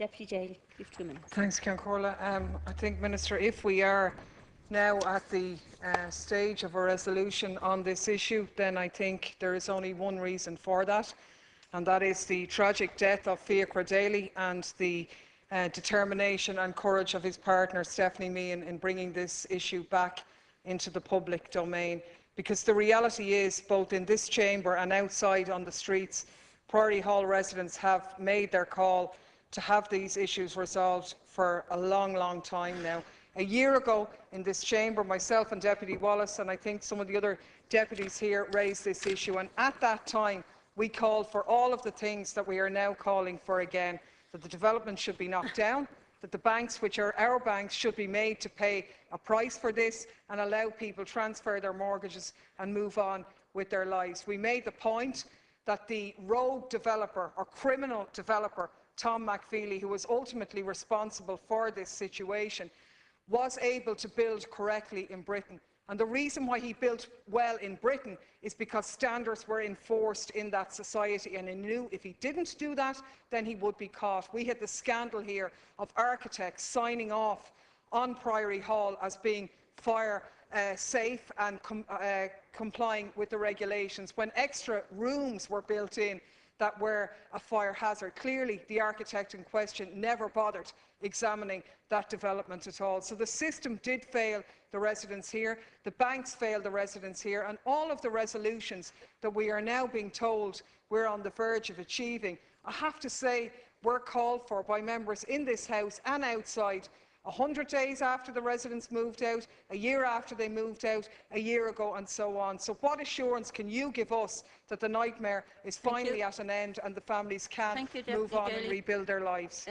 Deputy Daly, you have 2 minutes. Thanks, Corla. I think, Minister, if we are now at the stage of a resolution on this issue, then I think there is only one reason for that, and that is the tragic death of Daly and the determination and courage of his partner, Stephanie Meehan, in bringing this issue back into the public domain. Because the reality is, both in this chamber and outside on the streets, Priory Hall residents have made their call to have these issues resolved for a long, long time now. A year ago in this chamber, myself and Deputy Wallace, and I think some of the other deputies here, raised this issue, and at that time we called for all of the things that we are now calling for again: that the development should be knocked down, that the banks, which are our banks, should be made to pay a price for this and allow people to transfer their mortgages and move on with their lives. We made the point that the rogue developer or criminal developer, Tom McFeely, who was ultimately responsible for this situation, was able to build correctly in Britain. And the reason why he built well in Britain is because standards were enforced in that society, and he knew if he didn't do that, then he would be caught. We had the scandal here of architects signing off on Priory Hall as being fire safe and complying with the regulations, when extra rooms were built in that were a fire hazard. Clearly, the architect in question never bothered examining that development at all. So the system did fail the residents here, the banks failed the residents here, and all of the resolutions that we are now being told we're on the verge of achieving, I have to say, were called for by members in this House and outside 100 days after the residents moved out, a year after they moved out, a year ago, and so on. So what assurance can you give us that the nightmare is finally at an end and the families can move on and rebuild their lives?